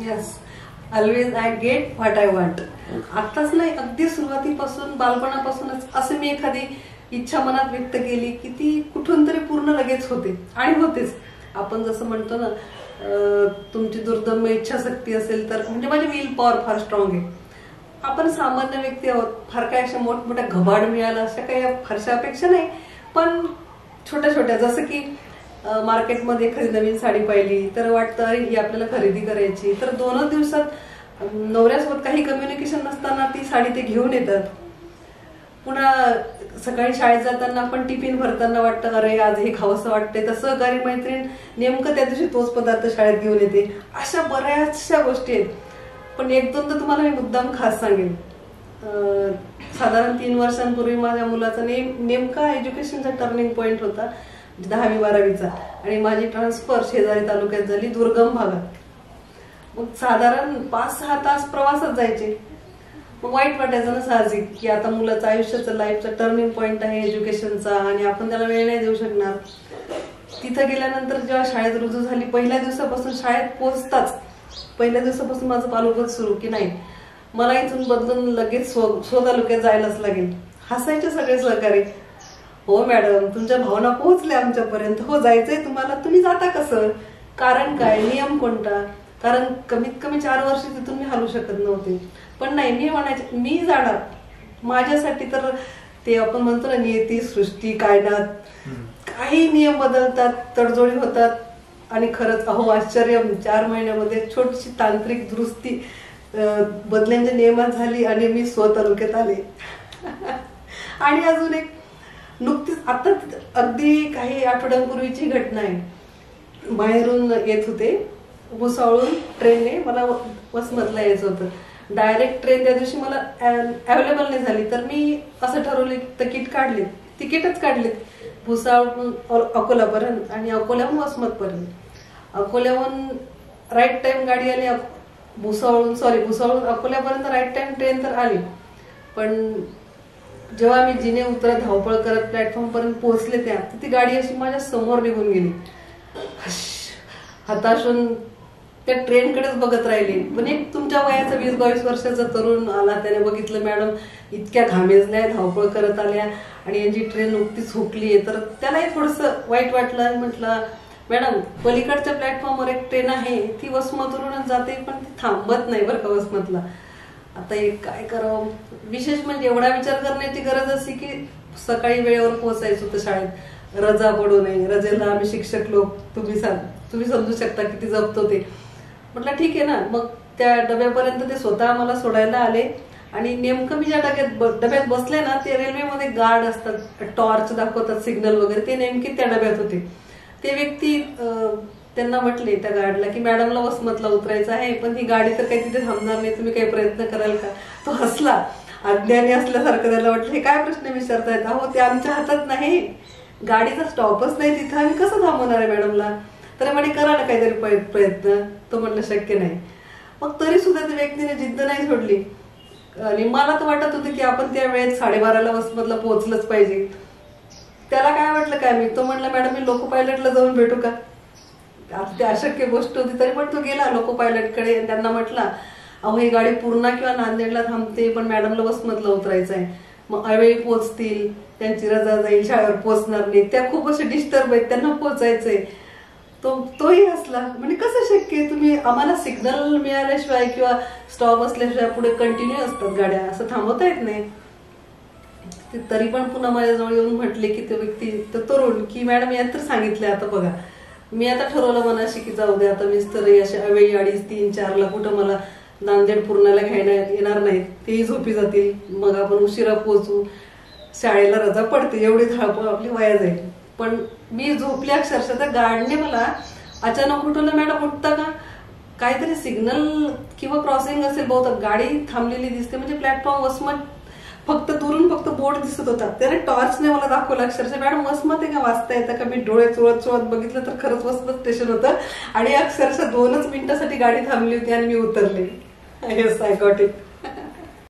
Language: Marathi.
Yes, always I get what I want. आताच नाही, अगदी सुरुवातीपासून बालपणापासूनच असं मी एखादी इच्छा मनात व्यक्त केली की ती कुठून तरी पूर्ण लगेच होते आणि होतेच. आपण जसं म्हणतो ना, तुमची दुर्दम्य इच्छाशक्ती असेल तर, म्हणजे माझी विल पॉवर फार स्ट्रॉंग आहे. आपण सामान्य व्यक्ती आहोत, फार काही अशा मोठमोठ्या घबाड मिळाला अशा काही फारशा अपेक्षा नाही, पण छोट्या छोट्या, जसं की मार्केटमध्ये एखादी नवीन साडी पाहिली तर वाटतं अरे ही आपल्याला खरेदी करायची, तर 2 दिवसात नवऱ्यासोबत काही कम्युनिकेशन नसताना ती साडी ते घेऊन येतात. पुन्हा सकाळी शाळेत जाताना आपण टिफिन भरताना वाटतं अरे आज हे खावंसं वाटतंय, तर सहकारी मैत्रीण नेमकं त्या दिवशी तोच पदार्थ शाळेत घेऊन येते. अशा बऱ्याचशा गोष्टी आहेत. पण 1-2 तर तुम्हाला मी मुद्दाम खास सांगेन. साधारण 3 वर्षांपूर्वी माझ्या मुलाचा नेमका एज्युकेशनचा टर्निंग पॉइंट होता, 10वी-12वीचा, आणि माझी ट्रान्सफर शेजारी तालुक्यात झाली, दुर्गम भागात. मग साधारण 5-6 तास प्रवासात जायचे. मग वाईट वाटायचं ना साहजिक, की आता मुलाचं आयुष्याचं लाईफचा टर्निंग पॉइंट आहे एज्युकेशनचा, आणि आपण त्याला वेळ नाही देऊ शकणार. तिथं गेल्यानंतर जेव्हा शाळेत रुजू झाली, पहिल्या दिवसापासून शाळेत पोहोचताच पहिल्या दिवसापासून माझं पालोपत सुरू की नाही मला इथून बदलून लगेच तालुक्यात जायलाच लागेल. हसायचे सगळे सहकारी. हो मॅडम, तुमच्या भावना पोहोचल्या आमच्यापर्यंत. हो जायचंय तुम्हाला, तुम्ही जाता कसं, कारण काय, नियम कोणता, कारण कमीत कमी 4 वर्ष तिथून मी हलू शकत नव्हते. पण नाही, मी म्हणायचे मी जाणार माझ्यासाठी. तर ते आपण म्हणतो ना, नियती, सृष्टी, कायदा, काही नियम बदलतात, तडजोडी होतात, आणि खरंच अहो आश्चर्य, 4 महिन्यामध्ये छोटीशी तांत्रिक दुरुस्ती बदल्यांच्या नियमात झाली आणि मी तालुक्यात आले. आणि अजून एक नुकतीच आता अगदी काही आठवड्यांपूर्वीची घटना आहे. बाहेरून येत होते, भुसावळून ट्रेनने मला वसमतला यायचं होतं. डायरेक्ट ट्रेन त्या दिवशी मला अवेलेबल नाही झाली, तर मी असं ठरवले तिकीटच काढलेत भुसावळून अकोलापर्यंत आणि अकोल्याहून वसमतपर्यंत. अकोल्याहून राईट टाइम गाडी आली, भुसावळून अकोल्यापर्यंत राईट टाइम ट्रेन तर आली. पण जेव्हा मी जिने उतरत धावपळ करत प्लॅटफॉर्म पर्यंत पोहोचले, ती गाडी अशी माझ्या समोर निघून गेली. हताश होऊन त्या ट्रेनकडेच बघत राहिली. पण एक तुमच्या वयाचा 20-22 वर्षाचा तरुण आला, त्याने बघितलं मॅडम इतक्या घामेजल्या, धावपळ करत आल्या आणि यांची ट्रेन नुकतीच हुकली, तर त्यालाही थोडंसं वाईट वाटलं आणि म्हटलं मॅडम पलीकडच्या प्लॅटफॉर्मवर एक ट्रेन आहे, ती वसमतवरूनच जाते, पण ती थांबत नाही बरं का वसमतला. आता एक काय करावं. विशेष म्हणजे एवढा विचार करण्याची गरज अशी की सकाळी वेळेवर पोहोचायचं होतं शाळेत, रजा पडू नये. रजेला आम्ही शिक्षक लोक तुम्ही समजू शकता किती जपतो ते. म्हटलं ठीक आहे ना. मग त्या डब्यापर्यंत ते स्वतः मला सोडायला आले आणि नेमकं मी ज्या डब्यात बसले ना, ते रेल्वेमध्ये गार्ड असतात, टॉर्च दाखवतात, सिग्नल वगैरे, ते नेमके त्या डब्यात होते. ते व्यक्ती त्यांना म्हटले त्या गार्डला की मॅडमला वसमतला उतरायचं आहे, पण ही गाडी तर काही तिथे थांबणार नाही, तुम्ही काही प्रयत्न कराल का. तो हसला, अज्ञानी असल्यासारखं. त्याला वाटलं हे काय प्रश्न विचारतायत, अहो ते आमच्या हातात नाही, गाडीचा स्टॉपच नाही तिथं, आम्ही कसं थांबवणार आहे मॅडमला. तर म्हणे करा ना काहीतरी प्रयत्न. तो म्हटलं शक्य नाही. मग तरी सुद्धा त्या व्यक्तीने जिद्द नाही सोडली आणि मला तर वाटत होतं की आपण त्या वेळेत 12:30ला वसमतला पोहोचलंच पाहिजे. त्याला काय वाटलं काय मी, तो म्हणला मॅडम मी लोको पायलटला जाऊन भेटू का. ते अशक्य गोष्ट होती, तरी पण तो गेला लोको पायलटकडे आणि त्यांना म्हटला अहो ही गाडी पूर्णा किंवा नांदेडला थांबते, पण मॅडमला वसमतला उतरायचं आहे, मग अवेळी पोहोचतील, त्यांची रजा जाईल, शाळेवर पोहोचणार नाही, त्या खूप असे डिस्टर्ब आहेत, त्यांना पोहोचायचंय. तोही हसला. म्हणजे कसं शक्य, तुम्ही आम्हाला सिग्नल मिळाल्याशिवाय किंवा स्टॉप असल्याशिवाय पुढे कंटिन्यू असतात गाड्या, असं थांबवता येत नाही. तरी पण पुन्हा माझ्याजवळ येऊन म्हटले की ते व्यक्ती तरुण की मॅडम यात तर सांगितलंय, आता बघा मी आता ठरवलं मनाशी की जाऊ दे आता, मीच तर अशा अवेळी 2:30-4ला कुठं मला नांदेड पूर्णाला घ्यायला येणार नाहीत, तेही झोपी जातील, मग आपण उशिरा पोहोचू, शाळेला रजा पडते, एवढी धावपळ आपली वाया जाईल. पण मी झोपली अक्षरशः. त्या गार्डने मला अचानक उठवलं, मॅडम उठता का, काहीतरी सिग्नल किंवा क्रॉसिंग असेल बहुतेक, गाडी थांबलेली दिसते. म्हणजे प्लॅटफॉर्म वसमत फक्त दुरून फक्त बोर्ड दिसत होता, त्याने टॉर्चने मला दाखवलं अक्षरशः मॅडम वसमत आहे का, वाचता येतं का. मी डोळे चोळत बघितलं तर खरंच वसमत स्टेशन होतं आणि अक्षरशः 2च मिनिटासाठी गाडी थांबली होती आणि मी उतरले. Yes, I got it.